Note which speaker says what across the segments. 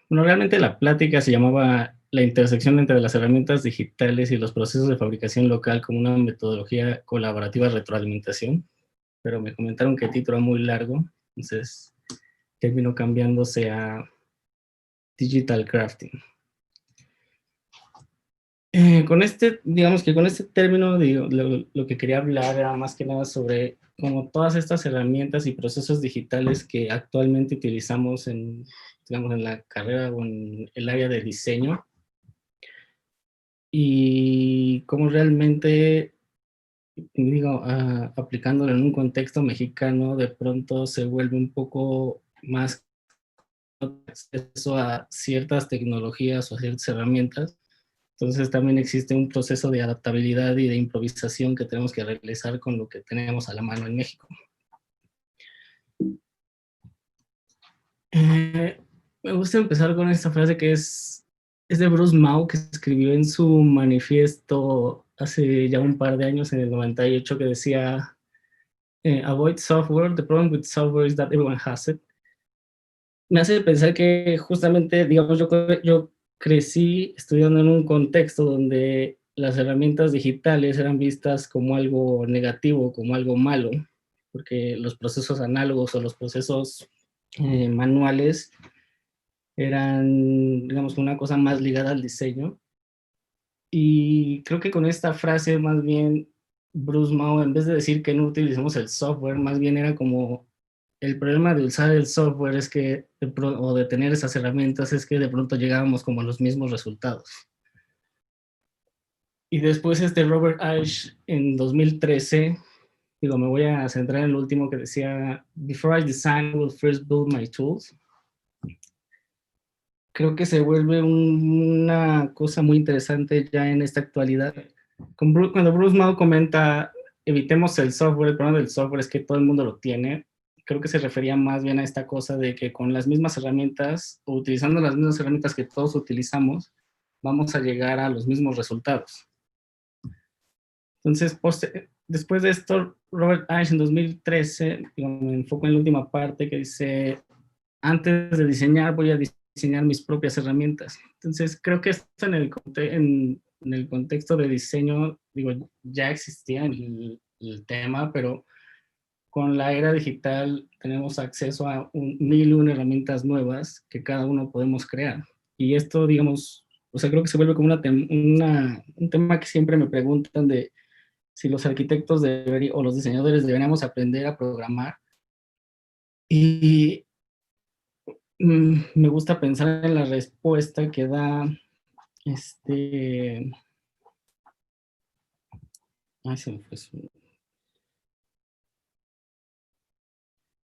Speaker 1: Bueno, realmente la plática se llamaba La intersección entre las herramientas digitales y los procesos de fabricación local como una metodología colaborativa de retroalimentación, pero me comentaron que el título era muy largo, entonces terminó cambiándose a Digital Crafting. Digamos que con este término, digo, lo que quería hablar era más que nada sobre como todas estas herramientas y procesos digitales que actualmente utilizamos en, digamos, en la carrera o en el área de diseño, y cómo realmente, digo, aplicándolo en un contexto mexicano, de pronto se vuelve un poco más acceso a ciertas tecnologías o a ciertas herramientas. Entonces también existe un proceso de adaptabilidad y de improvisación que tenemos que realizar con lo que tenemos a la mano en México. Eh, Me gusta empezar con esta frase que es de Bruce Mau, que escribió en su manifiesto hace ya un par de años, en el 98, que decía, avoid software, the problem with software is that everyone has it. Me hace pensar que justamente, digamos, yo crecí estudiando en un contexto donde las herramientas digitales eran vistas como algo negativo, como algo malo, porque los procesos análogos o los procesos manuales eran, digamos, una cosa más ligada al diseño. Y creo que con esta frase, más bien, Bruce Mau, en vez de decir que no utilicemos el software, más bien era como el problema de usar el software es que, o de tener esas herramientas, es que de pronto llegábamos como a los mismos resultados. Y después Robert Ives en 2013, digo, me voy a centrar en lo último que decía, before I design, I will first build my tools. Creo que se vuelve una cosa muy interesante ya en esta actualidad. Cuando Bruce Mau comenta, evitemos el software, el problema del software es que todo el mundo lo tiene, creo que se refería más bien a esta cosa de que con las mismas herramientas, o utilizando las mismas herramientas que todos utilizamos, vamos a llegar a los mismos resultados. Entonces, después de esto, Robert Ives en 2013, me enfoco en la última parte que dice, antes de diseñar voy a diseñar mis propias herramientas. Entonces, creo que esto en el contexto de diseño, digo, ya existía el tema, pero con la era digital tenemos acceso a mil y una herramientas nuevas que cada uno podemos crear. Y esto, digamos, o sea, creo que se vuelve como un tema que siempre me preguntan de si los arquitectos o los diseñadores deberíamos aprender a programar. Y me gusta pensar en la respuesta que da este, ay, se me fue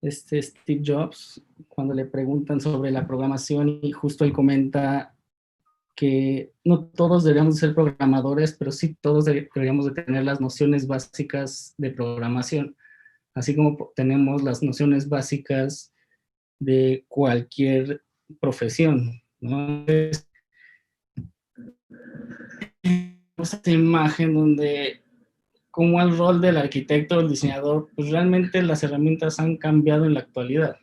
Speaker 1: Steve Jobs, cuando le preguntan sobre la programación, y justo él comenta que no todos deberíamos ser programadores, pero sí todos deberíamos de tener las nociones básicas de programación, así como tenemos las nociones básicas de cualquier profesión, ¿no? Esta imagen donde como el rol del arquitecto o el diseñador, pues realmente las herramientas han cambiado en la actualidad.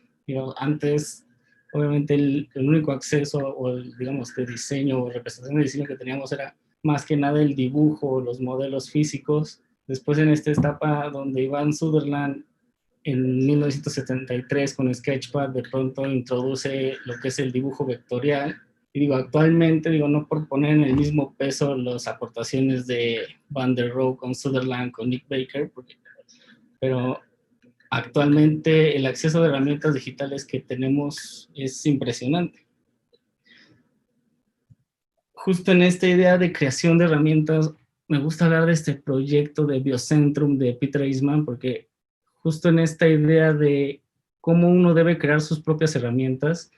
Speaker 1: Antes, obviamente, el único acceso o digamos, de diseño o representación de diseño que teníamos era más que nada el dibujo, los modelos físicos. Después, en esta etapa donde Iván Sutherland en 1973 con Sketchpad de pronto introduce lo que es el dibujo vectorial. Y digo, actualmente, digo, no por poner en el mismo peso las aportaciones de Van der Rohe con Sutherland, con Nick Baker, pero actualmente el acceso de herramientas digitales que tenemos es impresionante. Justo en esta idea de creación de herramientas, me gusta hablar de este proyecto de Biocentrum de Peter Eastman, porque justo en esta idea de cómo uno debe crear sus propias herramientas,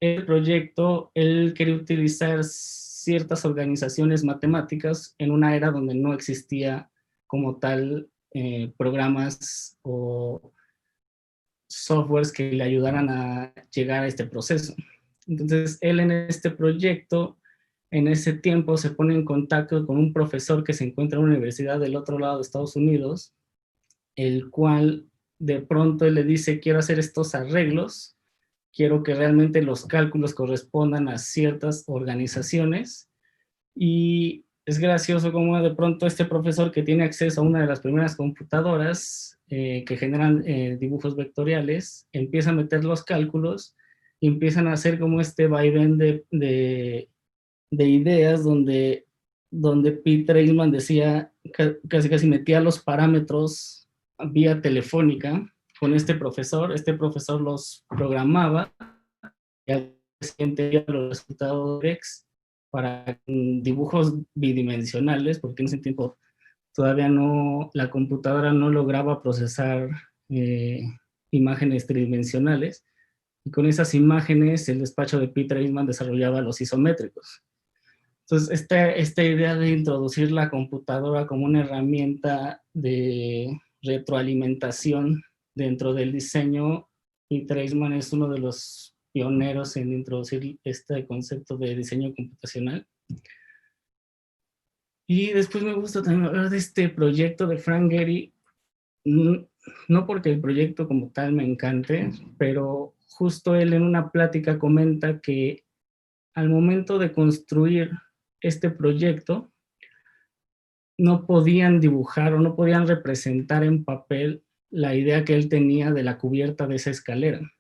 Speaker 1: el proyecto, él quería utilizar ciertas organizaciones matemáticas en una era donde no existía como tal programas o softwares que le ayudaran a llegar a este proceso. Entonces, él en este proyecto, en ese tiempo, se pone en contacto con un profesor que se encuentra en una universidad del otro lado de Estados Unidos, el cual de pronto él le dice, quiero hacer estos arreglos, quiero que realmente los cálculos correspondan a ciertas organizaciones. Y es gracioso como de pronto este profesor que tiene acceso a una de las primeras computadoras que generan dibujos vectoriales, empieza a meter los cálculos y empiezan a hacer como este vaivén de ideas donde Pete Reisman decía, casi metía los parámetros vía telefónica con este profesor los programaba y al siguiente día los resultados de X para dibujos bidimensionales, porque en ese tiempo todavía no, la computadora no lograba procesar imágenes tridimensionales, y con esas imágenes el despacho de Pete Reisman desarrollaba los isométricos. Entonces, esta idea de introducir la computadora como una herramienta de retroalimentación dentro del diseño, Pete Reisman es uno de los pioneros en introducir este concepto de diseño computacional. Y después me gusta también hablar de este proyecto de Frank Gehry, no porque el proyecto como tal me encante, pero justo él en una plática comenta que al momento de construir este proyecto, no podían dibujar o no podían representar en papel la idea que él tenía de la cubierta de esa escalera.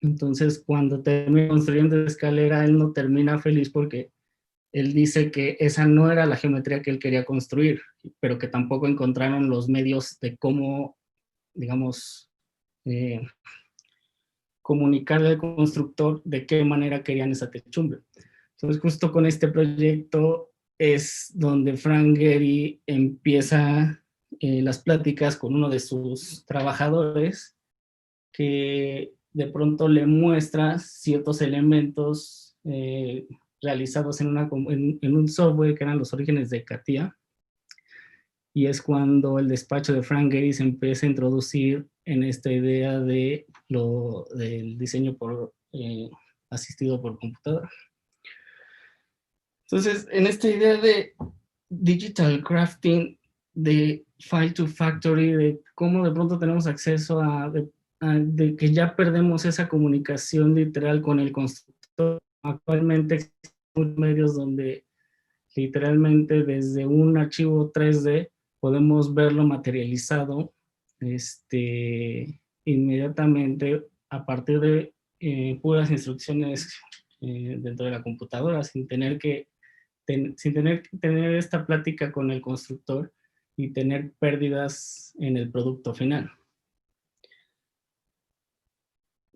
Speaker 1: Entonces, cuando termina construyendo la escalera, él no termina feliz porque él dice que esa no era la geometría que él quería construir, pero que tampoco encontraron los medios de cómo, digamos, comunicarle al constructor de qué manera querían esa techumbre. Entonces, justo con este proyecto es donde Frank Gehry empieza las pláticas con uno de sus trabajadores que de pronto le muestra ciertos elementos realizados en un software que eran los orígenes de CATIA, y es cuando el despacho de Frank Gehry se empieza a introducir en esta idea del diseño asistido por computadora. Entonces, en esta idea de digital crafting, de file to factory, de cómo de pronto tenemos acceso de que ya perdemos esa comunicación literal con el constructor. Actualmente existen medios donde literalmente desde un archivo 3D podemos verlo materializado inmediatamente a partir de puras instrucciones dentro de la computadora, sin tener que tener esta plática con el constructor y tener pérdidas en el producto final.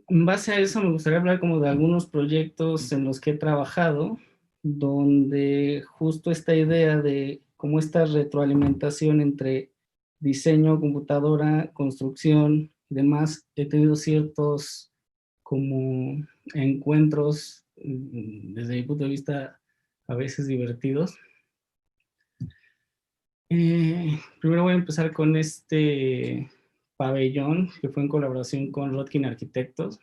Speaker 1: En base a eso me gustaría hablar como de algunos proyectos en los que he trabajado, donde justo esta idea de cómo esta retroalimentación entre diseño, computadora, construcción y demás, he tenido ciertos como encuentros desde mi punto de vista a veces divertidos. Primero voy a empezar con este pabellón que fue en colaboración con Rodkin Arquitectos.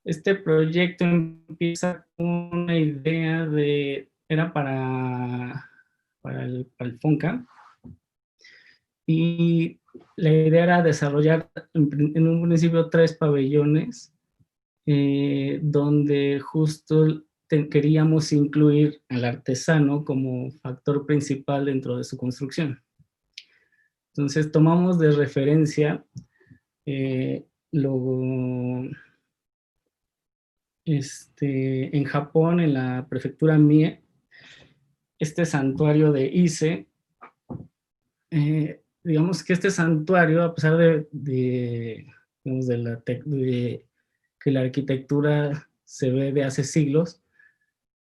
Speaker 1: Este proyecto empieza con una idea era para el FONCA, y la idea era desarrollar en un principio 3 pabellones donde justo queríamos incluir al artesano como factor principal dentro de su construcción. Entonces tomamos de referencia en Japón, en la prefectura Mie, este santuario de Ise. Digamos que este santuario, a pesar digamos, de que la arquitectura se ve de hace siglos,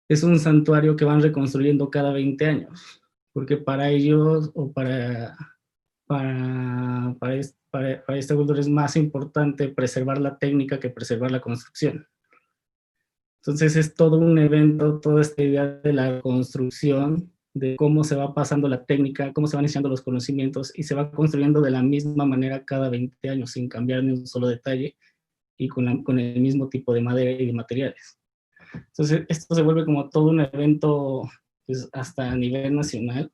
Speaker 1: es un santuario que van reconstruyendo cada 20 años, porque para ellos o para esta cultura es más importante preservar la técnica que preservar la construcción. Entonces es todo un evento, toda esta idea de la construcción, de cómo se va pasando la técnica, cómo se van enseñando los conocimientos y se va construyendo de la misma manera cada 20 años sin cambiar ni un solo detalle y con el mismo tipo de madera y de materiales. Entonces esto se vuelve como todo un evento pues, hasta a nivel nacional,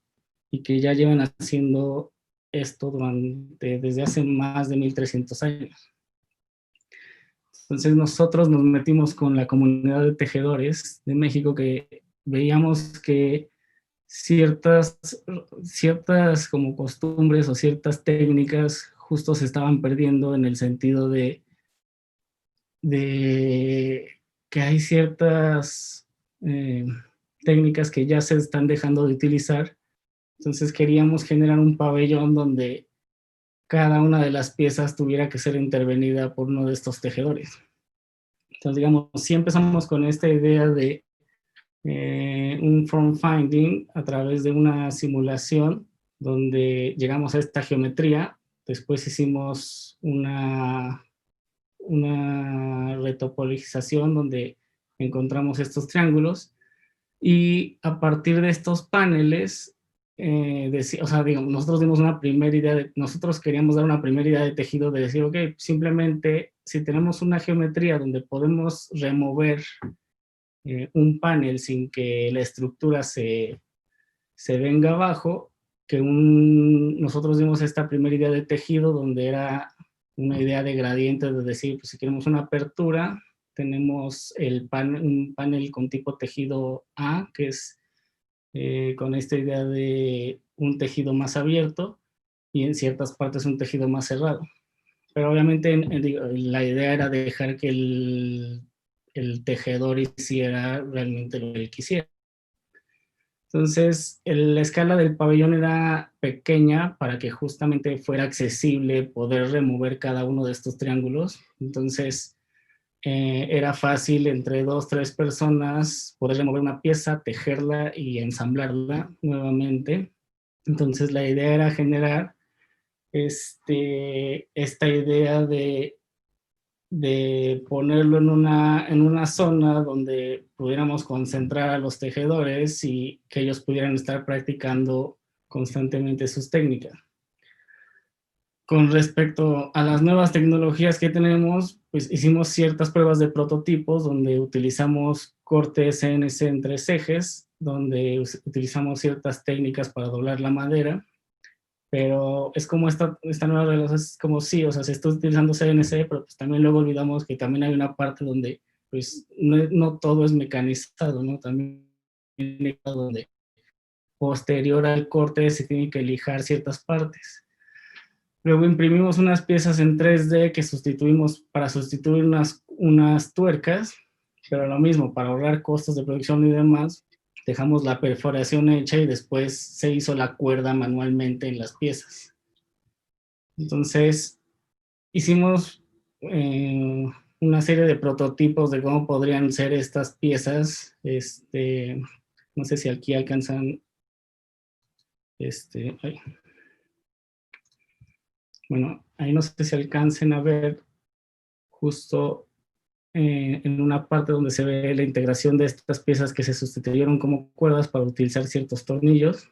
Speaker 1: y que ya llevan haciendo esto desde hace más de 1300 años. Entonces nosotros nos metimos con la comunidad de tejedores de México, que veíamos que ciertas como costumbres o ciertas técnicas justo se estaban perdiendo, en el sentido de que hay ciertas técnicas que ya se están dejando de utilizar. Entonces queríamos generar un pabellón donde cada una de las piezas tuviera que ser intervenida por uno de estos tejedores. Entonces, digamos, sí empezamos con esta idea de un form finding a través de una simulación donde llegamos a esta geometría. Después hicimos una retopologización donde encontramos estos triángulos, y a partir de estos paneles, o sea, digamos, nosotros dimos una primera idea, nosotros queríamos dar una primera idea de tejido, de decir, ok, simplemente si tenemos una geometría donde podemos remover un panel sin que la estructura se venga abajo, nosotros dimos esta primera idea de tejido donde era una idea de gradiente, de decir, pues si queremos una apertura, tenemos un panel con tipo tejido A, que es con esta idea de un tejido más abierto, y en ciertas partes un tejido más cerrado. Pero obviamente la idea era dejar que el tejedor hiciera realmente lo que él quisiera. Entonces, la escala del pabellón era pequeña para que justamente fuera accesible poder remover cada uno de estos triángulos. Entonces, era fácil entre 2, 3 personas poder remover una pieza, tejerla y ensamblarla nuevamente. Entonces, la idea era generar esta idea de ponerlo en una zona donde pudiéramos concentrar a los tejedores y que ellos pudieran estar practicando constantemente sus técnicas. Con respecto a las nuevas tecnologías que tenemos, pues hicimos ciertas pruebas de prototipos donde utilizamos corte CNC en 3 ejes, donde utilizamos ciertas técnicas para doblar la madera, pero es como esta nueva relación, es como sí, o sea, se está utilizando CNC, pero pues también luego olvidamos que también hay una parte donde pues no todo es mecanizado, ¿no? También donde posterior al corte se tienen que lijar ciertas partes. Luego imprimimos unas piezas en 3D que sustituimos para sustituir unas tuercas, pero lo mismo, para ahorrar costos de producción y demás, dejamos la perforación hecha y después se hizo la cuerda manualmente en las piezas. Entonces, hicimos una serie de prototipos de cómo podrían ser estas piezas. No sé si aquí alcanzan. Bueno, ahí no sé si alcancen a ver justo en una parte donde se ve la integración de estas piezas que se sustituyeron como cuerdas para utilizar ciertos tornillos.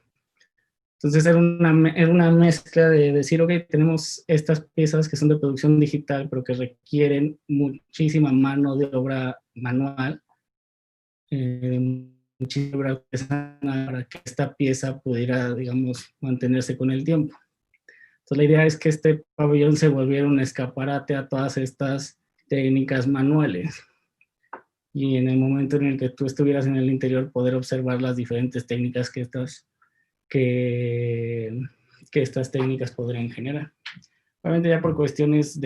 Speaker 1: Entonces era una mezcla de decir, ok, tenemos estas piezas que son de producción digital, pero que requieren muchísima mano de obra manual, muchísima obra artesanal para que esta pieza pudiera, digamos, mantenerse con el tiempo. Entonces la idea es que este pabellón se volviera un escaparate a todas estas técnicas manuales. Y en el momento en el que tú estuvieras en el interior, poder observar las diferentes técnicas que estas técnicas podrían generar. Obviamente ya por cuestiones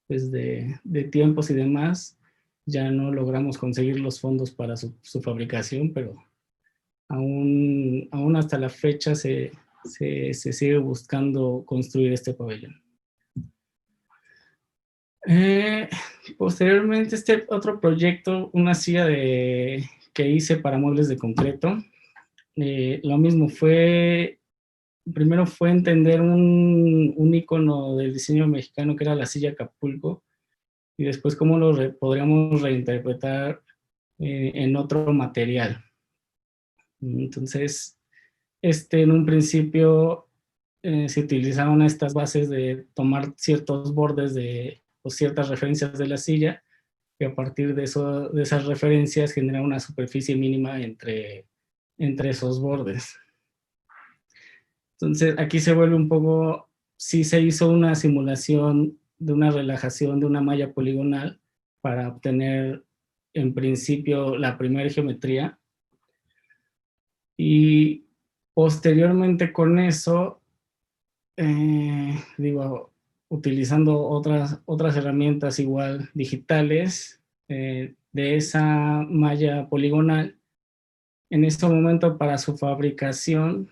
Speaker 1: pues de tiempos y demás, ya no logramos conseguir los fondos para su fabricación, pero aún hasta la fecha se sigue buscando construir este pabellón. Posteriormente, este otro proyecto, una silla que hice para muebles de concreto, lo mismo, primero fue entender un icono del diseño mexicano que era la silla Acapulco, y después cómo lo podríamos reinterpretar en otro material. Entonces, en un principio se utilizaron estas bases de tomar ciertos bordes o ciertas referencias de la silla, y a partir de esas referencias generar una superficie mínima entre esos bordes. Entonces aquí se vuelve un poco, sí se hizo una simulación de una relajación de una malla poligonal para obtener en principio la primera geometría, y posteriormente con eso, digo, utilizando otras herramientas igual digitales, de esa malla poligonal, en este momento para su fabricación,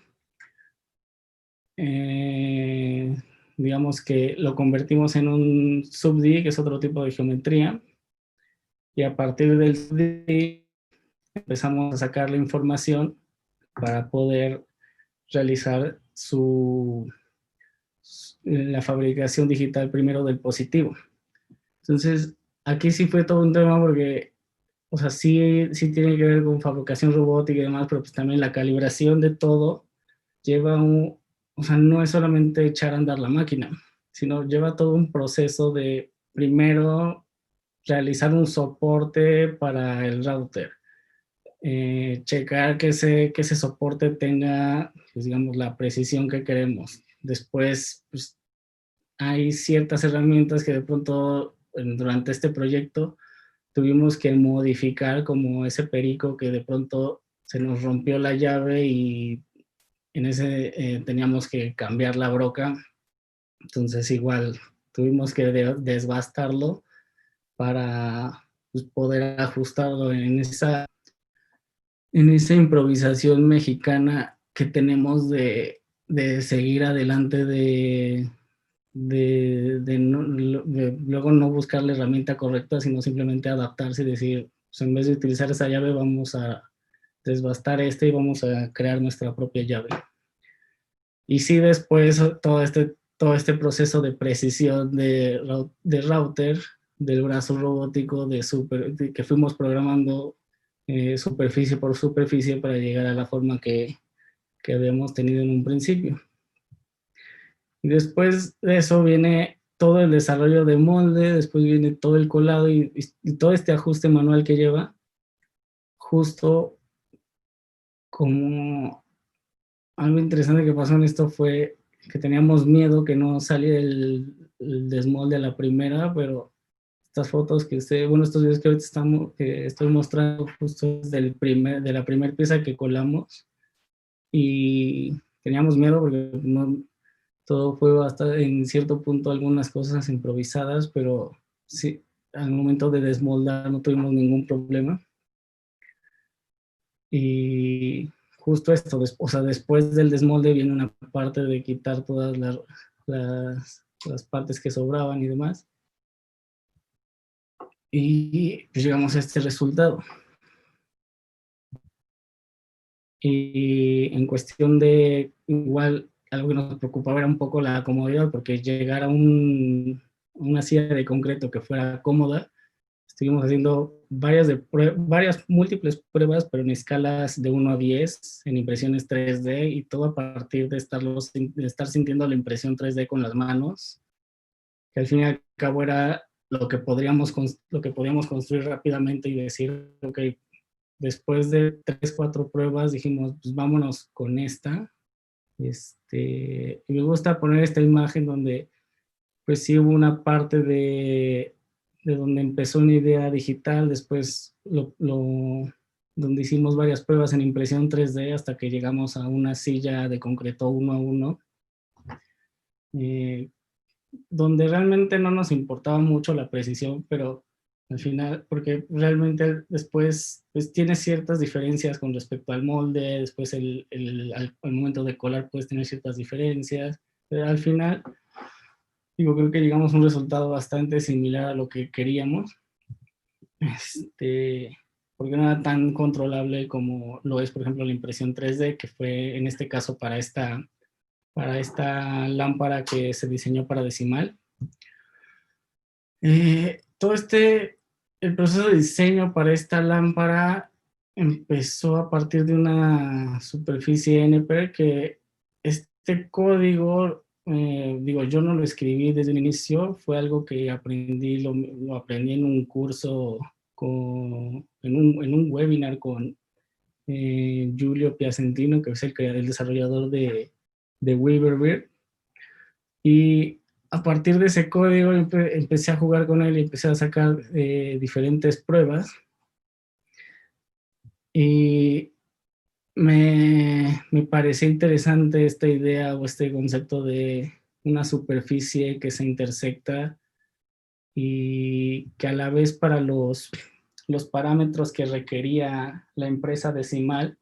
Speaker 1: eh, digamos que lo convertimos en un sub-D, que es otro tipo de geometría, y a partir del sub-D empezamos a sacar la información para poder realizar la fabricación digital primero del positivo. Entonces, aquí sí fue todo un tema porque, o sea, sí tiene que ver con fabricación robótica y demás, pero pues también la calibración de todo lleva o sea, no es solamente echar a andar la máquina, sino lleva todo un proceso de primero realizar un soporte para el router, checar que ese soporte tenga, pues, digamos, la precisión que queremos. Después, pues, hay ciertas herramientas que de pronto durante este proyecto tuvimos que modificar, como ese perico que de pronto se nos rompió la llave y en ese teníamos que cambiar la broca. Entonces igual tuvimos que desbastarlo para, pues, poder ajustarlo en esa improvisación mexicana que tenemos de seguir adelante, de luego no buscar la herramienta correcta, sino simplemente adaptarse y decir, pues en vez de utilizar esa llave, vamos a desbastar y vamos a crear nuestra propia llave. Y sí, después todo este proceso de precisión de router, del brazo robótico, que fuimos programando superficie por superficie para llegar a la forma que habíamos tenido en un principio. Y después de eso viene todo el desarrollo de molde, después viene todo el colado y todo este ajuste manual que lleva, justo como algo interesante que pasó en esto fue que teníamos miedo que no saliera el desmolde a la primera, pero estas fotos estos videos que ahorita que estoy mostrando justo es de la primera pieza que colamos, y teníamos miedo porque no, todo fue hasta en cierto punto algunas cosas improvisadas, pero sí, al momento de desmoldar no tuvimos ningún problema. Y justo esto, o sea, después del desmolde viene una parte de quitar todas las partes que sobraban y demás. Y pues llegamos a este resultado. Y en cuestión de, igual, algo que nos preocupaba era un poco la comodidad, porque llegar a una silla de concreto que fuera cómoda, estuvimos haciendo varias múltiples pruebas, pero en escalas de 1 a 10, en impresiones 3D, y todo a partir de estar sintiendo la impresión 3D con las manos, que al fin y al cabo era lo que podíamos construir rápidamente y decir, ok, después de 3, 4 pruebas dijimos, pues vámonos con esta. Y me gusta poner esta imagen donde pues sí hubo una parte de donde empezó una idea digital, después donde hicimos varias pruebas en impresión 3D hasta que llegamos a una silla de concreto 1 a 1, donde realmente no nos importaba mucho la precisión, pero al final, porque realmente después pues tiene ciertas diferencias con respecto al molde, después al momento de colar puedes tener ciertas diferencias, pero al final, digo, creo que llegamos a un resultado bastante similar a lo que queríamos, porque no era tan controlable como lo es, por ejemplo, la impresión 3D, que fue en este caso para esta lámpara que se diseñó para decimal. Todo el proceso de diseño para esta lámpara empezó a partir de una superficie NP, que este código, digo, yo no lo escribí desde el inicio, fue algo que aprendí, lo aprendí en un curso, en un webinar con Giulio Piacentino, que es el desarrollador de Weaver. Y a partir de ese código empecé a jugar con él y empecé a sacar diferentes pruebas. Y me parecía interesante esta idea o este concepto de una superficie que se intersecta y que a la vez para los parámetros que requería la empresa decimal,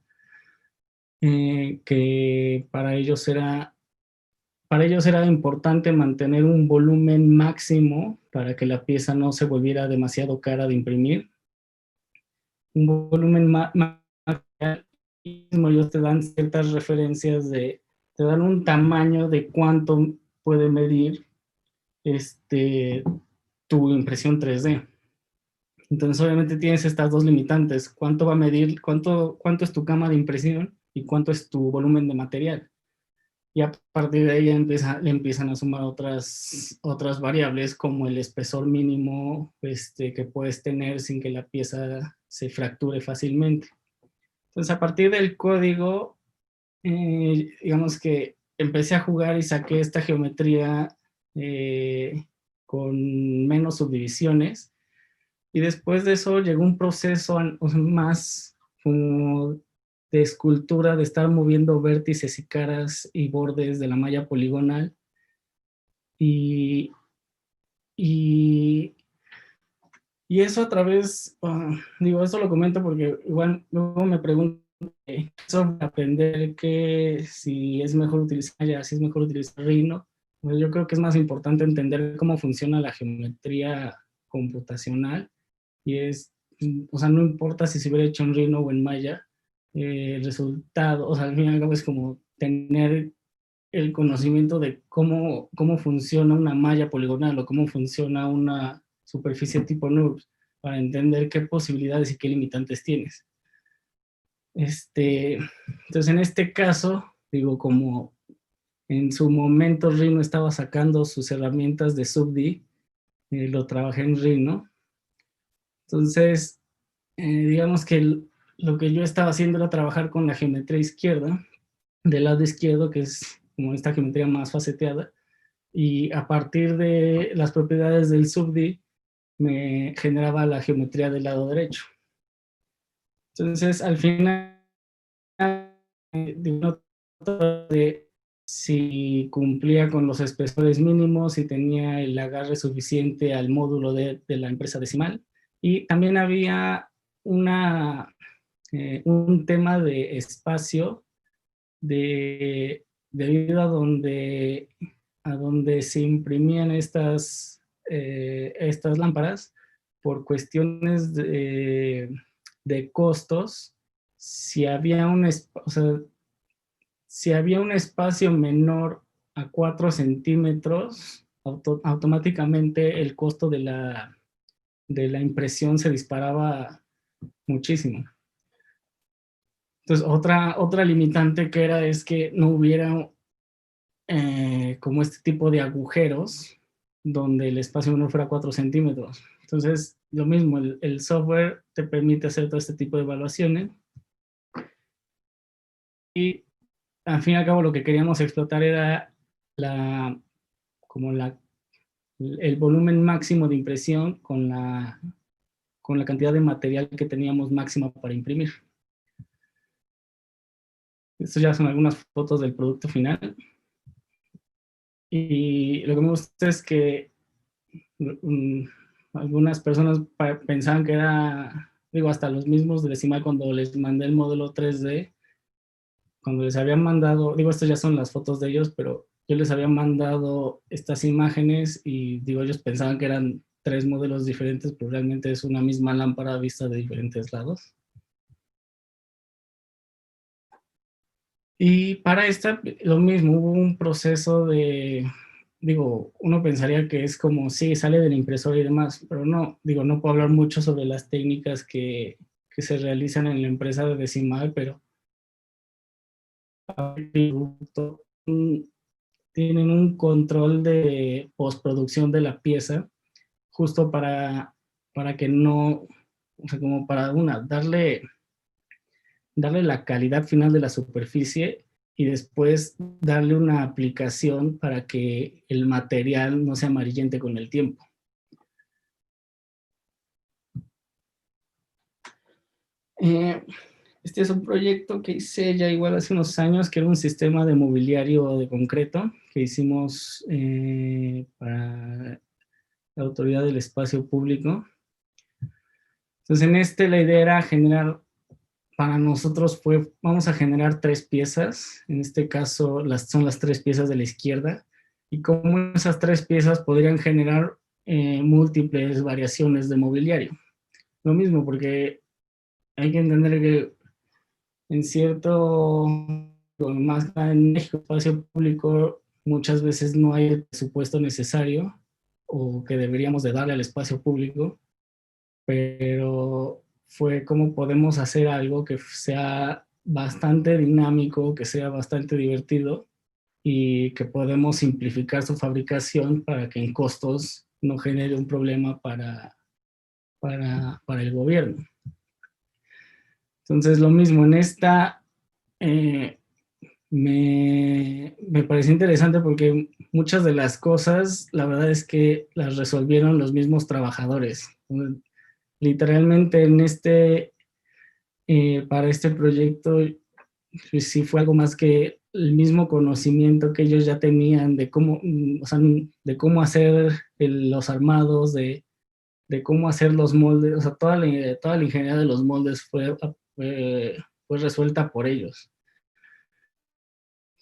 Speaker 1: que para ellos era importante mantener un volumen máximo para que la pieza no se volviera demasiado cara de imprimir. Un volumen máximo, ellos te dan ciertas referencias te dan un tamaño de cuánto puede medir tu impresión 3D. Entonces, obviamente tienes estas dos limitantes. ¿Cuánto va a medir, cuánto es tu cama de impresión y cuánto es tu volumen de material? Y a partir de ahí le empiezan a sumar otras variables como el espesor mínimo que puedes tener sin que la pieza se fracture fácilmente. Entonces, a partir del código, digamos que empecé a jugar y saqué esta geometría con menos subdivisiones. Y después de eso llegó un proceso más como de escultura, de estar moviendo vértices y caras y bordes de la malla poligonal. Y eso a través, digo, esto lo comento porque igual luego me pregunto sobre aprender si es mejor utilizar Maya, si es mejor utilizar Rhino. Pues yo creo que es más importante entender cómo funciona la geometría computacional. Y o sea, no importa si se hubiera hecho en Rhino o en Maya, el resultado, o sea, al fin y al cabo es como tener el conocimiento de cómo funciona una malla poligonal o cómo funciona una superficie tipo NURBS para entender qué posibilidades y qué limitantes tienes. Entonces, en este caso, digo, como en su momento Rhino estaba sacando sus herramientas de SUBD, lo trabajé en Rhino. Entonces, digamos que lo que yo estaba haciendo era trabajar con la geometría izquierda, del lado izquierdo, que es como esta geometría más faceteada, y a partir de las propiedades del SUBD me generaba la geometría del lado derecho. Entonces, al final, de si cumplía con los espesores mínimos, si tenía el agarre suficiente al módulo de la empresa decimal. Y también había un tema de espacio debido a donde se imprimían estas lámparas por cuestiones de costos. Si había si había un espacio menor a 4 centímetros, automáticamente el costo de la impresión se disparaba muchísimo. Entonces, otra limitante que era es que no hubiera como este tipo de agujeros donde el espacio no fuera 4 centímetros. Entonces, lo mismo, el software te permite hacer todo este tipo de evaluaciones. Y al fin y al cabo lo que queríamos explotar era el volumen máximo de impresión con la cantidad de material que teníamos máxima para imprimir. Estas ya son algunas fotos del producto final. Y lo que me gusta es que algunas personas pensaban que era, digo, hasta los mismos de Decimal cuando les mandé el modelo 3D, cuando les había mandado, digo, estas ya son las fotos de ellos, pero yo les había mandado estas imágenes y digo, ellos pensaban que eran 3 modelos diferentes, pero realmente es una misma lámpara vista de diferentes lados. Y para esta, lo mismo, hubo un proceso digo, uno pensaría que es como, sí, sale de la impresora y demás, pero no, digo, no puedo hablar mucho sobre las técnicas que se realizan en la empresa de Decimal, pero tienen un control de postproducción de la pieza, justo para que no, o sea, como para darle la calidad final de la superficie y después darle una aplicación para que el material no se amarillente con el tiempo. Este es un proyecto que hice ya igual hace unos años, que era un sistema de mobiliario de concreto que hicimos para la Autoridad del Espacio Público. Entonces, la idea era generar, para nosotros vamos a generar 3 piezas, en este caso son las 3 piezas de la izquierda, y cómo esas 3 piezas podrían generar múltiples variaciones de mobiliario. Lo mismo, porque hay que entender que en cierto, más en México, espacio público, muchas veces no hay el presupuesto necesario o que deberíamos de darle al espacio público, pero fue cómo podemos hacer algo que sea bastante dinámico, que sea bastante divertido y que podemos simplificar su fabricación para que en costos no genere un problema para el gobierno. Entonces, lo mismo, en esta me pareció interesante porque muchas de las cosas, la verdad es que las resolvieron los mismos trabajadores. Literalmente para este proyecto, pues sí fue algo más que el mismo conocimiento que ellos ya tenían de cómo, o sea, de cómo hacer los armados, de cómo hacer los moldes, o sea, toda la ingeniería de los moldes fue resuelta por ellos.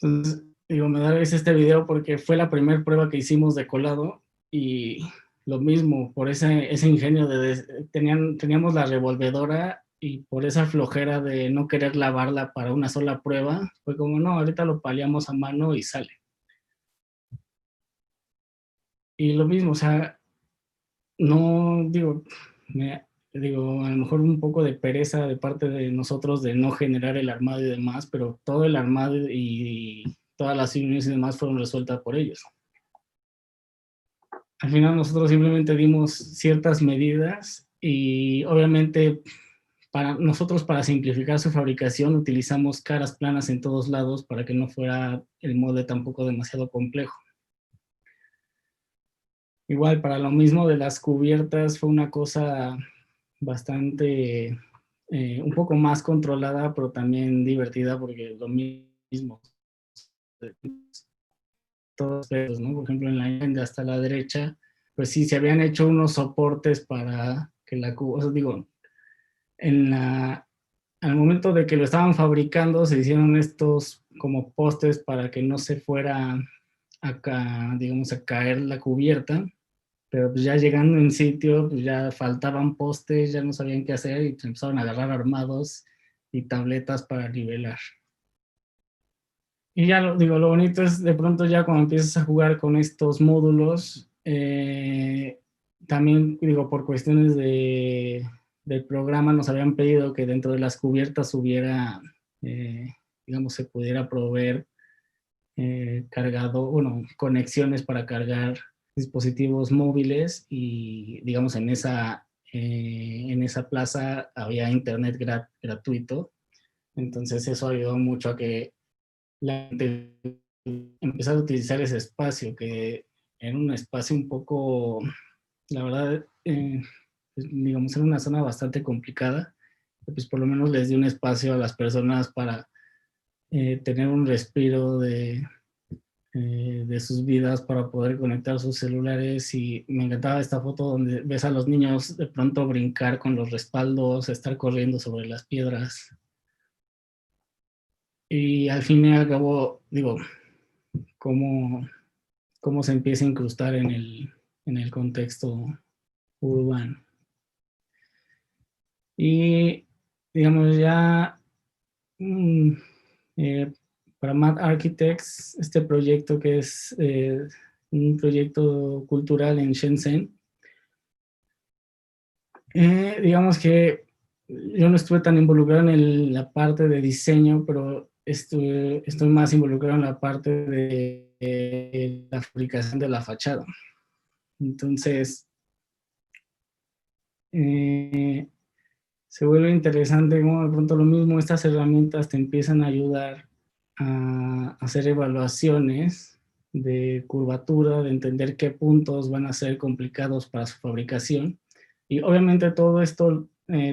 Speaker 1: Entonces, digo, me da risa este video porque fue la primera prueba que hicimos de colado y lo mismo, por ese ingenio teníamos la revolvedora y por esa flojera de no querer lavarla para una sola prueba, fue como, no, ahorita lo paliamos a mano y sale. Y lo mismo, o sea, no, digo, a lo mejor un poco de pereza de parte de nosotros de no generar el armado y demás, pero todo el armado y todas las uniones y demás fueron resueltas por ellos. Al final nosotros simplemente dimos ciertas medidas y obviamente para simplificar su fabricación utilizamos caras planas en todos lados para que no fuera el molde tampoco demasiado complejo. Mismo para lo mismo de las cubiertas fue una cosa bastante, un poco más controlada, pero también divertida porque lo mismo, todos pesos, ¿no? Por ejemplo, en la imagen de hasta la derecha, pues sí, se habían hecho unos soportes para que o sea, digo, al momento de que lo estaban fabricando, se hicieron estos como postes para que no se fuera digamos, a caer la cubierta, pero pues ya llegando en sitio, pues ya faltaban postes, ya no sabían qué hacer y se empezaron a agarrar armados y tabletas para nivelar. Y ya lo bonito es de pronto ya cuando empiezas a jugar con estos módulos, también digo, por cuestiones del programa nos habían pedido que dentro de las cubiertas hubiera, digamos, se pudiera proveer conexiones para cargar dispositivos móviles y digamos en esa plaza había internet gratuito, entonces eso ayudó mucho a que la gente empezara a utilizar ese espacio, que era un espacio un poco, la verdad, pues, digamos, era una zona bastante complicada, pues por lo menos les dio un espacio a las personas para tener un respiro de sus vidas para poder conectar sus celulares y me encantaba esta foto donde ves a los niños de pronto brincar con los respaldos, estar corriendo sobre las piedras y al fin y al cabo, digo, cómo, cómo se empieza a incrustar en el contexto urbano. Y digamos ya para Mad Architects, este proyecto que es un proyecto cultural en Shenzhen, digamos que yo no estuve tan involucrado en la parte de diseño, pero estoy más involucrado en la parte de la fabricación de la fachada. Entonces, se vuelve interesante como de pronto lo mismo, estas herramientas te empiezan a ayudar a hacer evaluaciones de curvatura, de entender qué puntos van a ser complicados para su fabricación. Y obviamente todo esto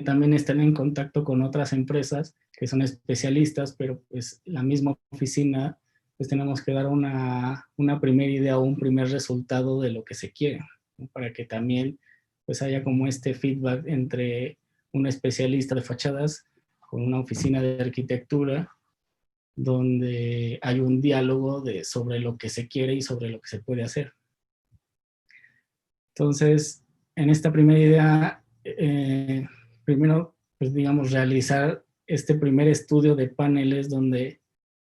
Speaker 1: también están en contacto con otras empresas que son especialistas, pero pues la misma oficina, pues tenemos que dar una primera idea o un primer resultado de lo que se quiere, ¿no? Para que también pues haya como este feedback entre un especialista de fachadas con una oficina de arquitectura, donde hay un diálogo sobre lo que se quiere y sobre lo que se puede hacer. Entonces, en esta primera idea, primero, pues digamos, realizar este primer estudio de paneles donde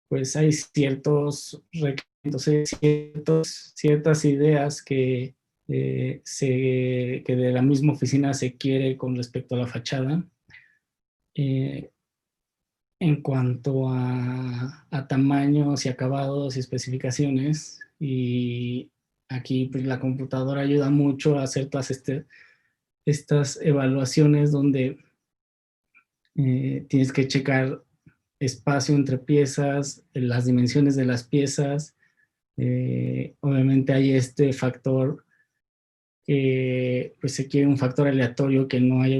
Speaker 1: pues hay ciertos requerimientos, ciertas ideas que de la misma oficina se quiere con respecto a la fachada. En cuanto a tamaños y acabados y especificaciones, y aquí pues, la computadora ayuda mucho a hacer todas estas evaluaciones donde tienes que checar espacio entre piezas, las dimensiones de las piezas. Obviamente hay este factor que pues se quiere un factor aleatorio, que no haya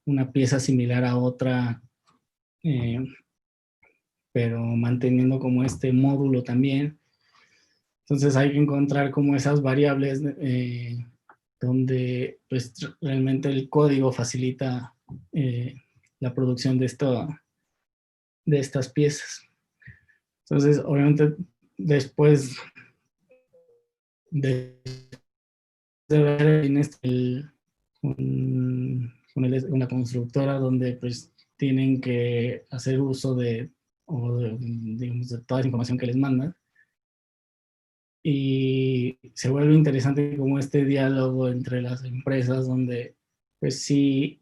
Speaker 1: una pieza similar a otra, eh, pero manteniendo como este módulo también. Entonces hay que encontrar como esas variables donde pues realmente el código facilita la producción de estas piezas. Entonces, obviamente, después de ver una constructora donde pues tienen que hacer uso digamos, de toda la información que les mandan, y se vuelve interesante como este diálogo entre las empresas donde pues sí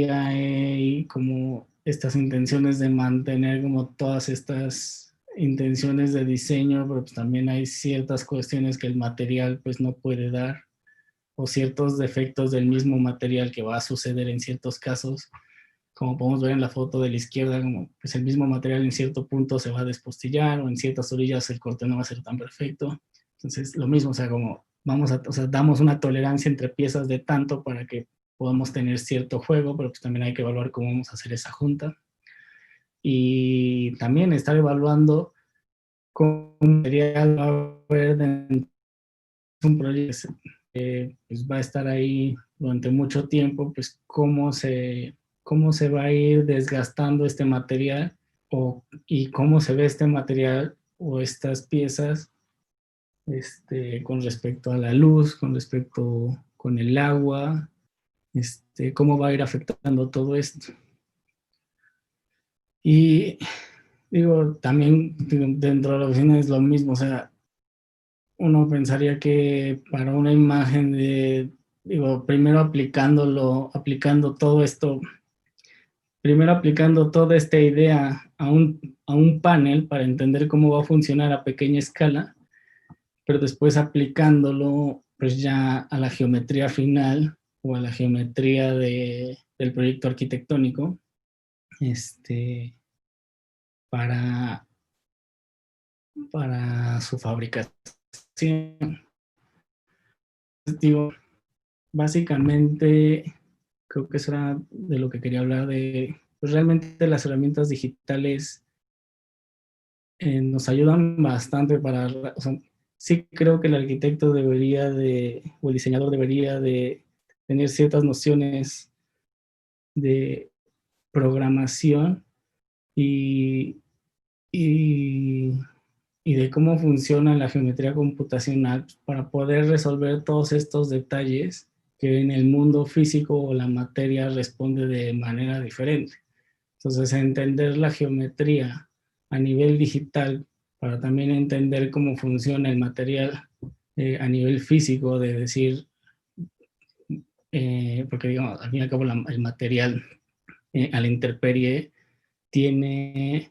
Speaker 1: hay como estas intenciones de mantener como todas estas intenciones de diseño, pero pues también hay ciertas cuestiones que el material pues no puede dar, o ciertos defectos del mismo material que va a suceder en ciertos casos, como podemos ver en la foto de la izquierda, como pues el mismo material en cierto punto se va a despostillar, o en ciertas orillas el corte no va a ser tan perfecto. Entonces, lo mismo, o sea, como o sea, damos una tolerancia entre piezas de tanto para que podamos tener cierto juego, pero pues también hay que evaluar cómo vamos a hacer esa junta. Y también estar evaluando cómo material va a haber en un proyecto que pues va a estar ahí durante mucho tiempo, pues cómo se va a ir desgastando este material, y cómo se ve este material o estas piezas con respecto a la luz, con respecto con el agua, cómo va a ir afectando todo esto. Y digo, también dentro de la oficina es lo mismo, o sea, uno pensaría que para una imagen digo, aplicando todo esto, primero aplicando toda esta idea a un panel para entender cómo va a funcionar a pequeña escala, pero después aplicándolo pues ya a la geometría final o a la geometría del proyecto arquitectónico, para, para su fabricación. Digo, básicamente creo que eso era de lo que quería hablar, pues realmente las herramientas digitales nos ayudan bastante o sea, sí creo que el arquitecto o el diseñador debería de tener ciertas nociones de programación y, y, y de cómo funciona la geometría computacional para poder resolver todos estos detalles que en el mundo físico o la materia responde de manera diferente. Entonces, entender la geometría a nivel digital para también entender cómo funciona el material a nivel físico, de decir, porque digamos, al fin y al cabo el material a la intemperie tiene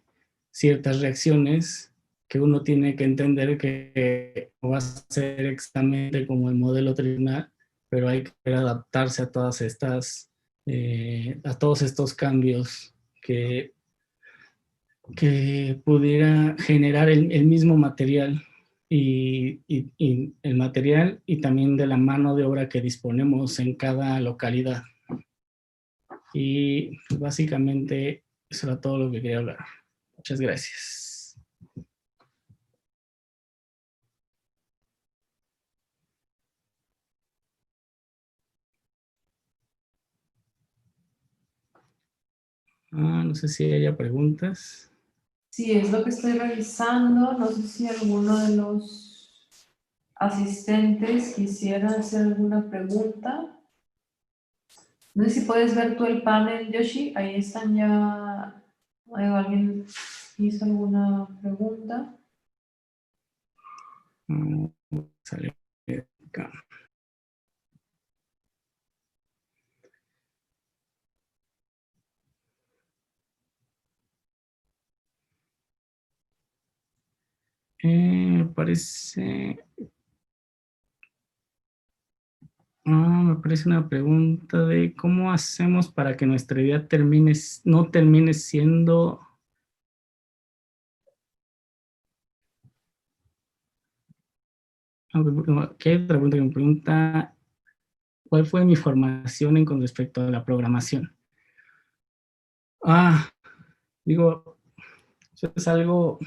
Speaker 1: ciertas reacciones que uno tiene que entender que no va a ser exactamente como el modelo tridimensional, pero hay que adaptarse a a todos estos cambios que que pudiera generar el mismo material y el material y también de la mano de obra que disponemos en cada localidad. Y pues, básicamente eso era todo lo que quería hablar. Muchas gracias. No sé si haya preguntas.
Speaker 2: Sí, es lo que estoy revisando. No sé si alguno de los asistentes quisiera hacer alguna pregunta. No sé si puedes ver tú el panel, Yoshi. Ahí están ya. ¿Alguien hizo alguna pregunta?
Speaker 1: Sale acá. Me parece una pregunta de cómo hacemos para que nuestra idea no termine siendo... Aquí hay otra pregunta que me pregunta cuál fue mi formación con respecto a la programación. Digo, eso es algo,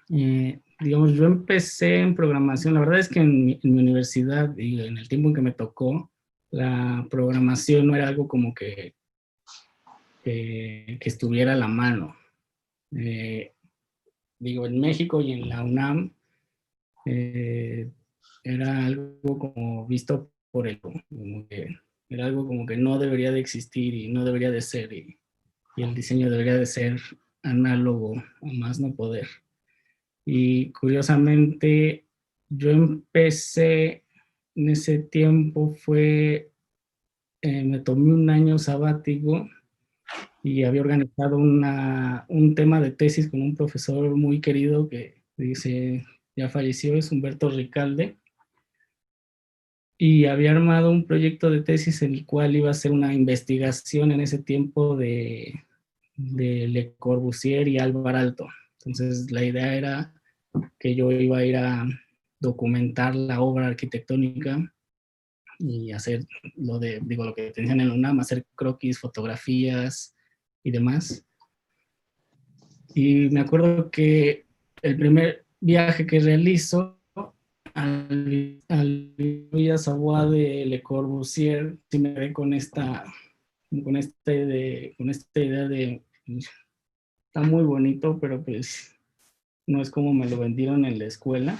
Speaker 1: digamos, yo empecé en programación, la verdad es que en mi universidad y en el tiempo en que me tocó, la programación no era algo como que estuviera a la mano. Digo, en México y en la UNAM era algo como visto por como que era algo como que no debería de existir y no debería de ser y el diseño debería de ser análogo a más no poder. Y curiosamente yo empecé en ese tiempo me tomé un año sabático y había organizado un tema de tesis con un profesor muy querido que dice, ya falleció, es Humberto Ricalde, y había armado un proyecto de tesis en el cual iba a hacer una investigación en ese tiempo de Le Corbusier y Álvar Aalto. Entonces la idea era que yo iba a ir a documentar la obra arquitectónica y hacer lo que tenían en la UNAM, hacer croquis, fotografías y demás. Y me acuerdo que el primer viaje que realizo al Villa Savoie de Le Corbusier, sí me quedé con esta idea de, pues, está muy bonito, pero pues no es como me lo vendieron en la escuela.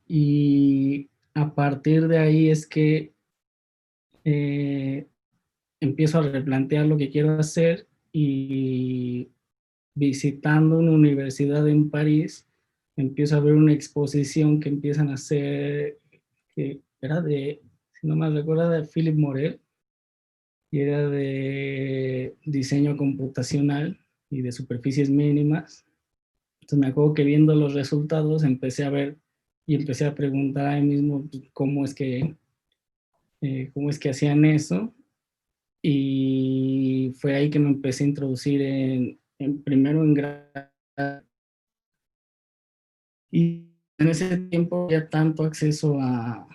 Speaker 1: Y a partir de ahí es que eh, empiezo a replantear lo que quiero hacer y visitando una universidad en París, empiezo a ver una exposición que empiezan a hacer, que era si no me recuerdo, de Philippe Morel, y era de diseño computacional y de superficies mínimas. Entonces me acuerdo que viendo los resultados empecé a ver y empecé a preguntar a mí mismo cómo es que hacían eso. Y fue ahí que me empecé a introducir primero en y en ese tiempo había tanto acceso a,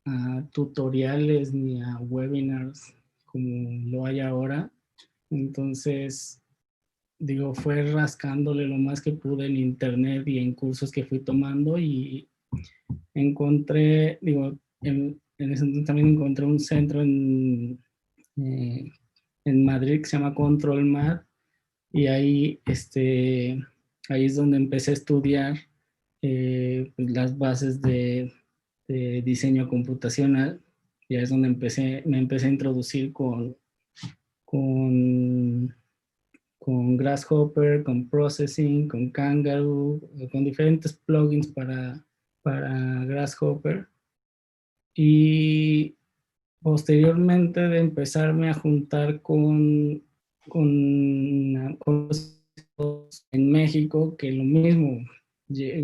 Speaker 1: a tutoriales ni a webinars como lo hay ahora. Entonces, digo, fue rascándole lo más que pude en internet y en cursos que fui tomando y encontré, digo, en ese entonces también encontré un centro eh, en Madrid que se llama Control Mat y ahí es donde empecé a estudiar pues las bases de diseño computacional. Y ahí es donde me empecé a introducir con, con Grasshopper, con Processing, con Kangaroo, con diferentes plugins para Grasshopper. Y posteriormente de empezarme a juntar con en México, que lo mismo,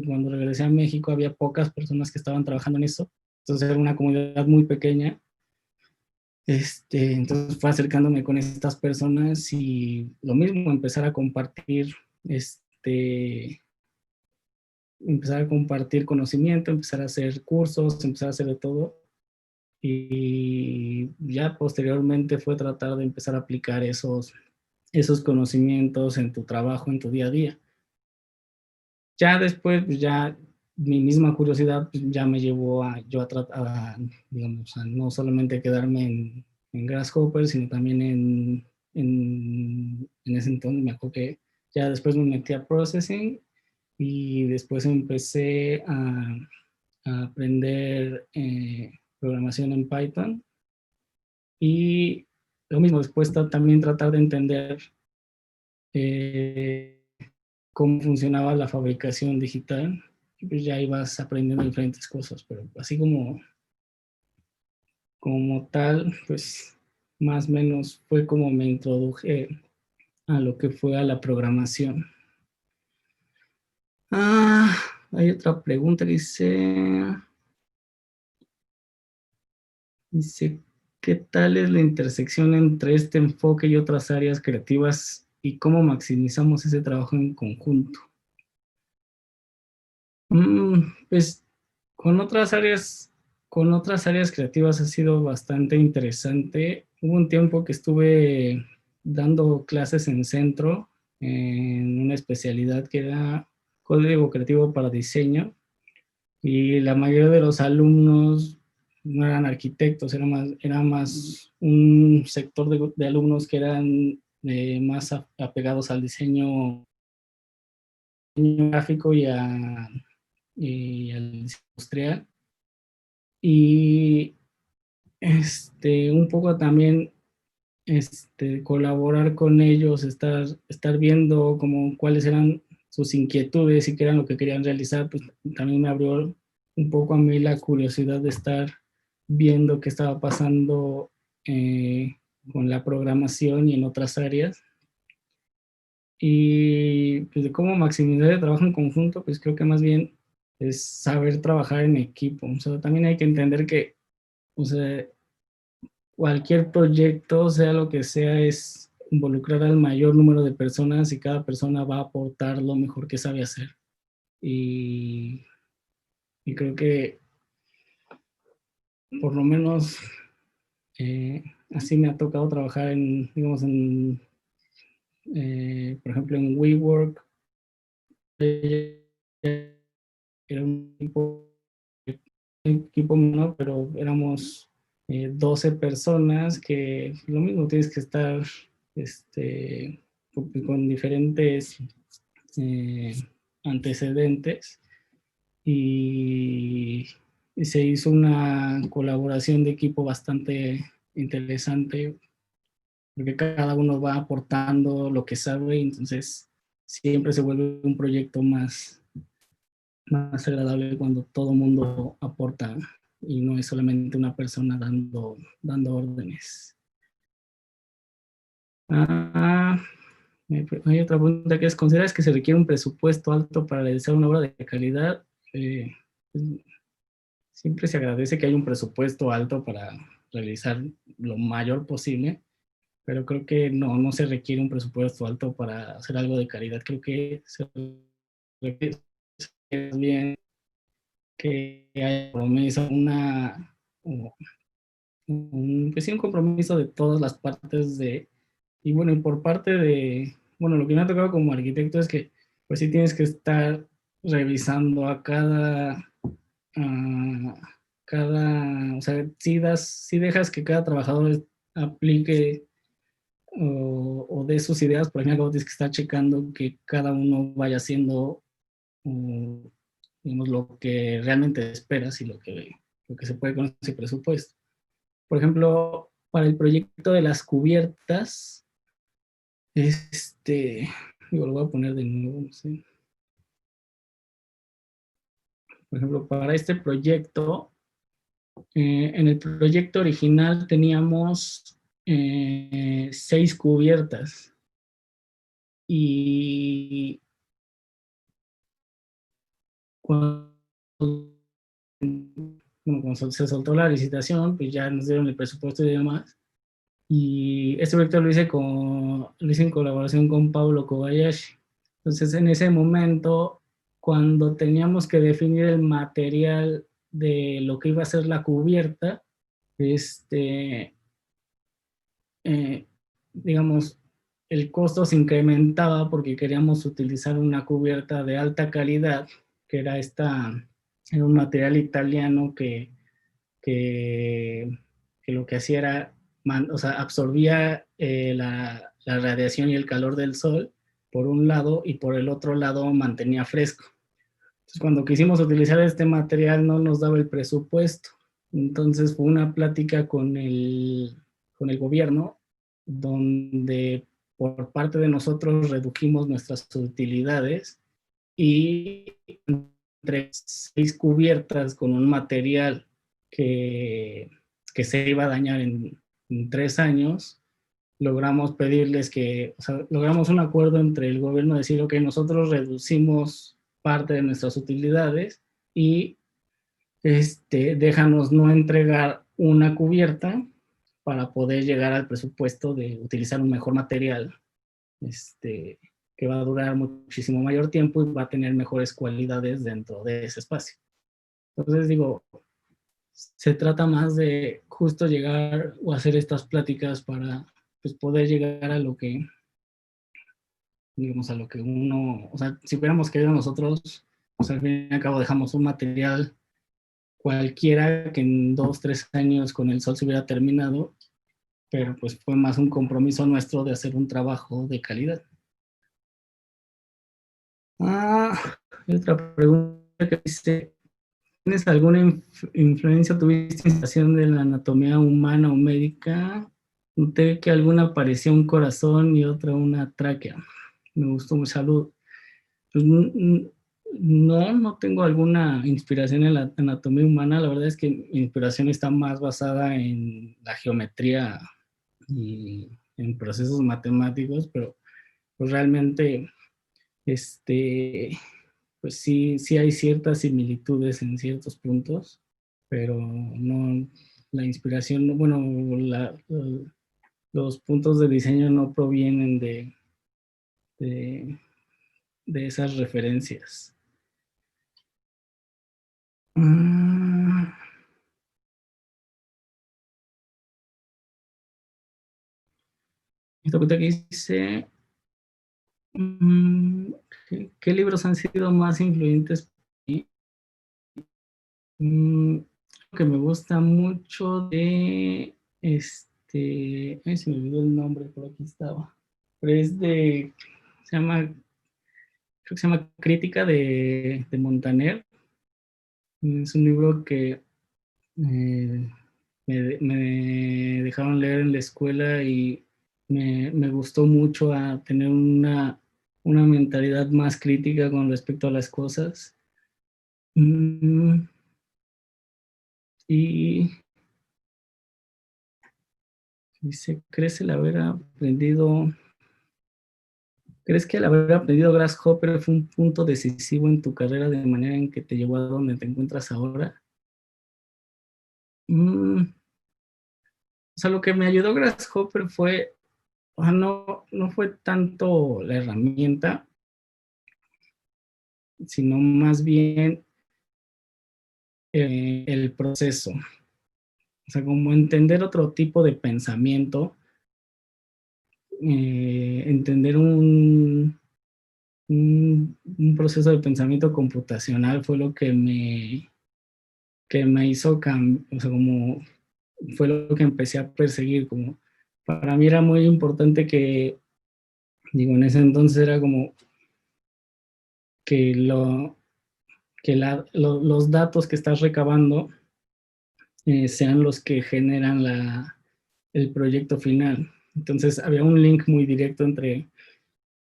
Speaker 1: cuando regresé a México había pocas personas que estaban trabajando en eso, entonces era una comunidad muy pequeña. Entonces fue acercándome con estas personas y lo mismo, empezar a compartir conocimiento, empezar a hacer cursos, empezar a hacer de todo. Y ya posteriormente fue tratar de empezar a aplicar esos conocimientos en tu trabajo, en tu día a día. Ya después, pues ya mi misma curiosidad pues, ya me llevó a yo a tratar, digamos, a no solamente quedarme en Grasshopper, sino también en ese entonces me acuerdo que ya después me metí a Processing y después empecé a aprender programación en Python y lo mismo, después también tratar de entender eh, cómo funcionaba la fabricación digital, y pues ya ibas aprendiendo diferentes cosas, pero así como tal, pues más o menos fue como me introduje a lo que fue a la programación. Ah, hay otra pregunta que dice, ¿qué tal es la intersección entre este enfoque y otras áreas creativas y cómo maximizamos ese trabajo en conjunto? Pues con otras áreas creativas ha sido bastante interesante. Hubo un tiempo que estuve dando clases en centro, en una especialidad que era código creativo para diseño, y la mayoría de los alumnos no eran arquitectos, era más un sector de alumnos que eran más apegados al diseño gráfico y al diseño industrial. Y un poco también colaborar con ellos, estar viendo como cuáles eran sus inquietudes y qué eran lo que querían realizar, pues también me abrió un poco a mí la curiosidad de estar viendo qué estaba pasando con la programación y en otras áreas. Y pues, de cómo maximizar el trabajo en conjunto, pues creo que más bien es saber trabajar en equipo. O sea, también hay que entender que, o sea, cualquier proyecto, sea lo que sea, es involucrar al mayor número de personas y cada persona va a aportar lo mejor que sabe hacer. Y, y creo que por lo menos así me ha tocado trabajar digamos, por ejemplo, en WeWork. Era un equipo menor, pero éramos 12 personas que lo mismo tienes que estar con diferentes eh, antecedentes y, y se hizo una colaboración de equipo bastante interesante porque cada uno va aportando lo que sabe y entonces siempre se vuelve un proyecto más agradable cuando todo el mundo aporta y no es solamente una persona dando órdenes. Ah, hay otra pregunta que es, ¿consideras que se requiere un presupuesto alto para realizar una obra de calidad? Pues, siempre se agradece que haya un presupuesto alto para realizar lo mayor posible, pero creo que no se requiere un presupuesto alto para hacer algo de calidad. Creo que se requiere bien que haya compromiso, pues sí, un compromiso de todas las partes y bueno, y por parte bueno, lo que me ha tocado como arquitecto es que pues sí tienes que estar revisando o sea, si dejas que cada trabajador aplique o dé sus ideas, por ejemplo, tienes que estar checando que cada uno vaya haciendo digamos, lo que realmente esperas y lo que se puede con ese presupuesto. Por ejemplo, para el proyecto de las cubiertas, digo, lo voy a poner de nuevo, no sé. Por ejemplo, para este proyecto, en el proyecto original teníamos 6 cubiertas y cuando bueno, cuando se soltó la licitación, pues ya nos dieron el presupuesto y demás. Y este proyecto lo hice en colaboración con Pablo Kobayashi. Entonces, en ese momento, cuando teníamos que definir el material de lo que iba a ser la cubierta, este, eh, digamos, el costo se incrementaba porque queríamos utilizar una cubierta de alta calidad, que era un material italiano que, que lo que hacía era, o sea, absorbía la radiación y el calor del sol por un lado y por el otro lado mantenía fresco. Entonces, cuando quisimos utilizar este material no nos daba el presupuesto. Entonces fue una plática con el gobierno donde por parte de nosotros redujimos nuestras utilidades y entre 6 cubiertas con un material que, que se iba a dañar en 3 años, logramos pedirles que, o sea, logramos un acuerdo entre el gobierno de decir, ok, nosotros reducimos parte de nuestras utilidades y déjanos no entregar una cubierta para poder llegar al presupuesto de utilizar un mejor material, que va a durar muchísimo mayor tiempo y va a tener mejores cualidades dentro de ese espacio. Entonces digo, se trata más de justo llegar o hacer estas pláticas para pues, poder llegar a lo que, digamos, a lo que uno, o sea, si hubiéramos querido nosotros, pues al fin y al cabo dejamos un material cualquiera que en 2, 3 años con el sol se hubiera terminado, pero pues fue más un compromiso nuestro de hacer un trabajo de calidad. Y otra pregunta que dice, ¿tienes alguna influencia, tuviste inspiración de la anatomía humana o médica? Noté que alguna parecía un corazón y otra una tráquea. Me gustó mucho. Salud. Pues, no, no tengo alguna inspiración en la anatomía humana. La verdad es que mi inspiración está más basada en la geometría y en procesos matemáticos, pero pues realmente, pues sí, sí hay ciertas similitudes en ciertos puntos, pero no, la inspiración, bueno, los puntos de diseño no provienen de, de esas referencias. Esta pregunta que dice, ¿qué libros han sido más influyentes para mí? Que me gusta mucho de, ay, se me olvidó el nombre, por aquí estaba, pero es se llama, creo que se llama Crítica de Montaner. Es un libro que eh, me dejaron leer en la escuela y me gustó mucho a tener una mentalidad más crítica con respecto a las cosas. Y dice, ¿crees que el haber aprendido Grasshopper fue un punto decisivo en tu carrera de manera en que te llevó a donde te encuentras ahora? O sea, lo que me ayudó Grasshopper fue, o sea, no fue tanto la herramienta, sino más bien el proceso. O sea, como entender otro tipo de pensamiento, entender un proceso de pensamiento computacional fue lo que me hizo o sea, como fue lo que empecé a perseguir. Como para mí era muy importante que, digo, en ese entonces era como que, los datos que estás recabando sean los que generan el proyecto final. Entonces había un link muy directo entre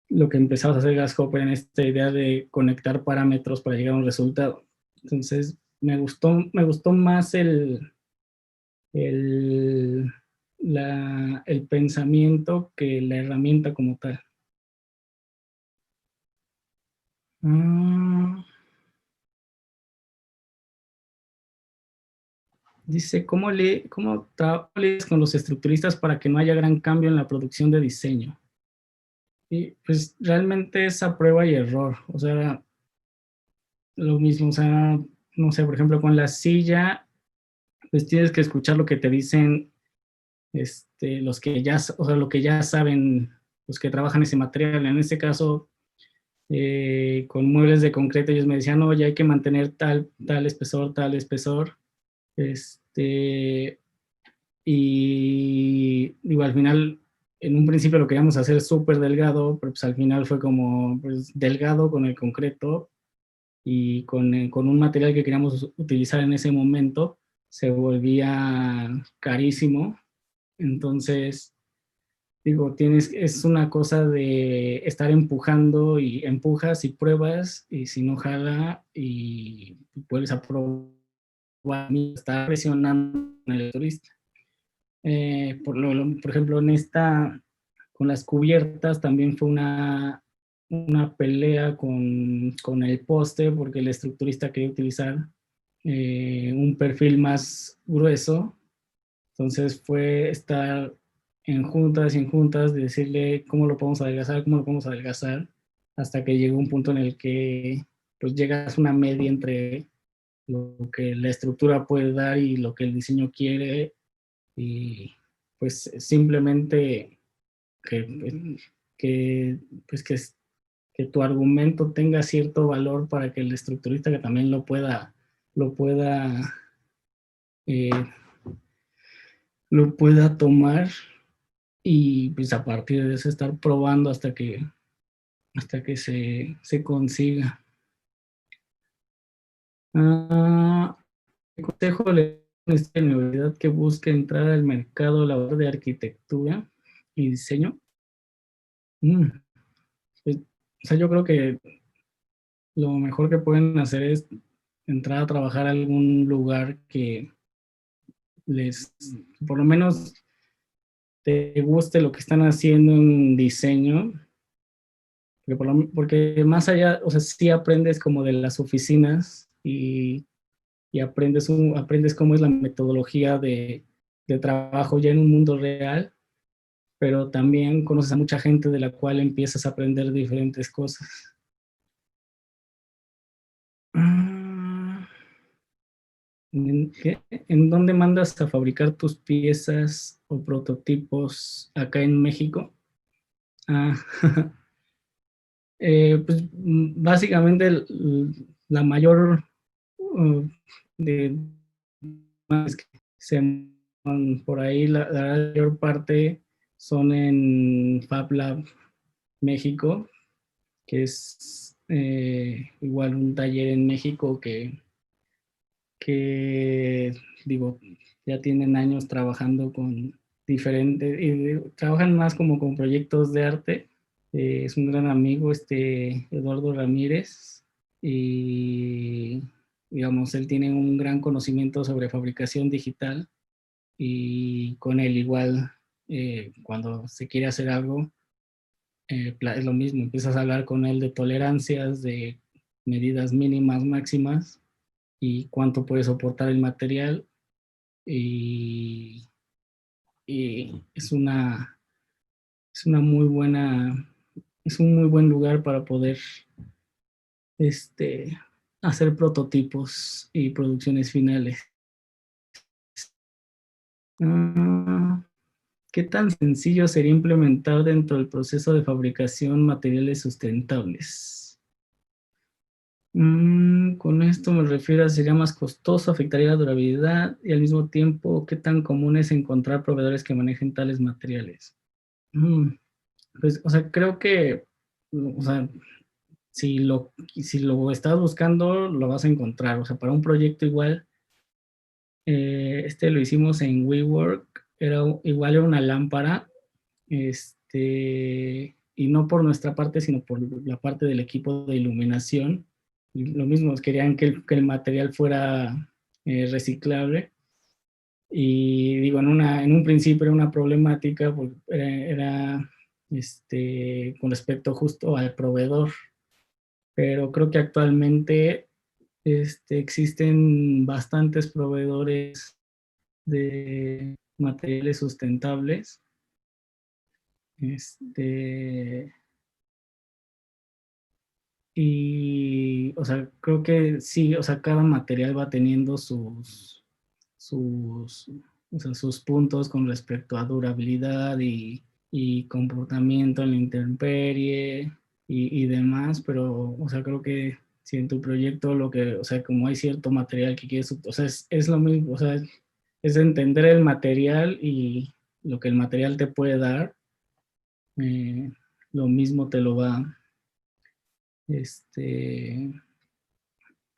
Speaker 1: lo que empezamos a hacer Grasshopper en esta idea de conectar parámetros para llegar a un resultado. Entonces me gustó más el, el pensamiento que la herramienta como tal. Dice, ¿cómo trabajas con los estructuristas para que no haya gran cambio en la producción de diseño? Y pues realmente es a prueba y error, o sea, lo mismo, o sea, no sé, por ejemplo, con la silla, pues tienes que escuchar lo que te dicen los que ya, o sea, lo que ya saben, los que trabajan ese material. En este caso, con muebles de concreto, ellos me decían, no, ya hay que mantener tal espesor, y digo, al final, en un principio lo queríamos hacer súper delgado, pero pues al final fue como pues, delgado con el concreto y con un material que queríamos utilizar en ese momento, se volvía carísimo. Entonces, digo, es una cosa de estar empujando y empujas y pruebas y si no jala y vuelves a probar, está presionando en el turista. Por ejemplo, con las cubiertas también fue una pelea con el poste porque el estructurista quería utilizar un perfil más grueso. Entonces fue estar en juntas, de decirle cómo lo podemos adelgazar, hasta que llegó un punto en el que pues llegas a una media entre lo que la estructura puede dar y lo que el diseño quiere, y pues simplemente que, que, pues que tu argumento tenga cierto valor para que el estructurista que también lo pueda, eh, lo pueda tomar y pues a partir de eso estar probando hasta que se consiga. ¿Qué consejo le da a esta universidad que busca entrar al mercado laboral de arquitectura y diseño? Pues, o sea, yo creo que lo mejor que pueden hacer es entrar a trabajar a algún lugar que les, por lo menos, te guste lo que están haciendo en diseño, porque más allá, o sea, sí aprendes como de las oficinas y aprendes cómo es la metodología de trabajo ya en un mundo real, pero también conoces a mucha gente de la cual empiezas a aprender diferentes cosas. ¿En dónde mandas a fabricar tus piezas o prototipos acá en México? Ah, pues básicamente la mayor de que se por ahí, la mayor parte son en Fab Lab México, que es igual un taller en México que digo, ya tienen años trabajando con diferentes, y trabajan más como con proyectos de arte. Es un gran amigo, Eduardo Ramírez, y digamos, él tiene un gran conocimiento sobre fabricación digital y con él igual, cuando se quiere hacer algo, es lo mismo, empiezas a hablar con él de tolerancias, de medidas mínimas, máximas, y cuánto puede soportar el material, y, y es una muy buena, es un muy buen lugar para poder este, hacer prototipos y producciones finales. Ah, ¿qué tan sencillo sería implementar dentro del proceso de fabricación materiales sustentables? Con esto me refiero a si sería más costoso, afectaría la durabilidad y al mismo tiempo, ¿qué tan común es encontrar proveedores que manejen tales materiales? Mm, pues, o sea, creo que, o sea, si lo estás buscando, lo vas a encontrar. O sea, para un proyecto igual, lo hicimos en WeWork, igual era una lámpara, y no por nuestra parte, sino por la parte del equipo de iluminación. Y lo mismo, querían que el material fuera reciclable. Y digo, en un principio era una problemática, porque con respecto justo al proveedor, pero creo que actualmente existen bastantes proveedores de materiales sustentables. Y, o sea, creo que sí, o sea, cada material va teniendo o sea, sus puntos con respecto a durabilidad y comportamiento en la intemperie y demás, pero, o sea, creo que si en tu proyecto lo que, o sea, como hay cierto material que quieres, o sea, es lo mismo, o sea, es entender el material y lo que el material te puede dar, eh, lo mismo este,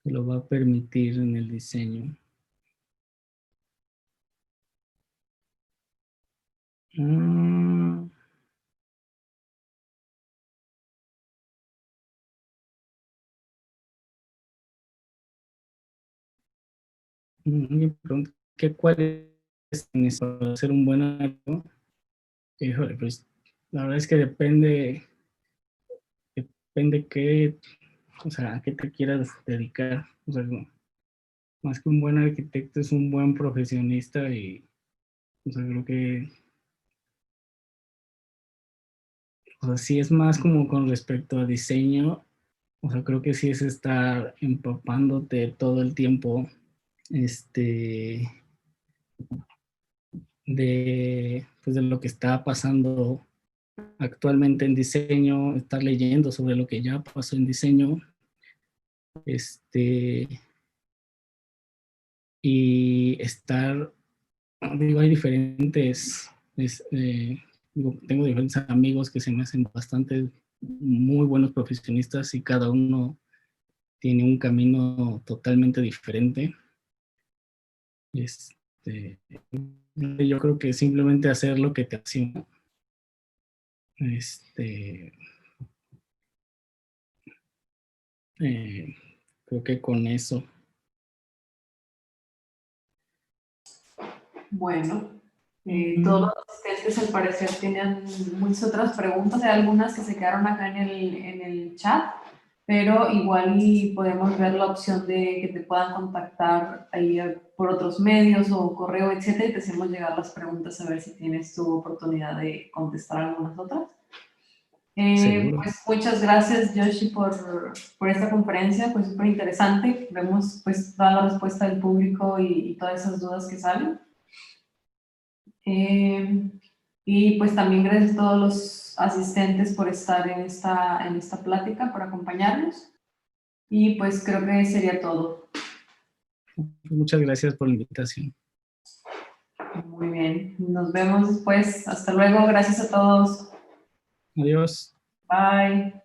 Speaker 1: te lo va a permitir en el diseño. Mm, me pregunto que cuál es para hacer un buen arco. Híjole, pues la verdad es que depende qué, o sea, a qué te quieras dedicar. O sea, más que un buen arquitecto es un buen profesionista y, o sea, creo que, o sea, sí es más como con respecto a diseño, o sea, creo que sí es estar empapándote todo el tiempo, este, pues de lo que está pasando actualmente en diseño, estar leyendo sobre lo que ya pasó en diseño, y estar, digo, hay diferentes, digo, tengo diferentes amigos que se me hacen bastante muy buenos profesionistas y cada uno tiene un camino totalmente diferente. Yo creo que simplemente hacer lo que te apasiona. Eh, Creo que con eso.
Speaker 2: Bueno, todos los asistentes al parecer tienen muchas otras preguntas, hay algunas que se quedaron acá en el chat, pero igual y podemos ver la opción de que te puedan contactar ahí por otros medios o correo, etcétera, y te hacemos llegar las preguntas a ver si tienes tu oportunidad de contestar algunas otras.
Speaker 1: Seguro.
Speaker 2: Pues muchas gracias, Yoshi, por esta conferencia, pues súper interesante. Vemos pues toda la respuesta del público y todas esas dudas que salen. Y pues también gracias a todos los asistentes por estar en esta plática, por acompañarnos. Y pues creo que sería todo.
Speaker 1: Muchas gracias por la invitación.
Speaker 2: Muy bien, nos vemos después. Hasta luego, gracias a todos.
Speaker 1: Adiós.
Speaker 2: Bye.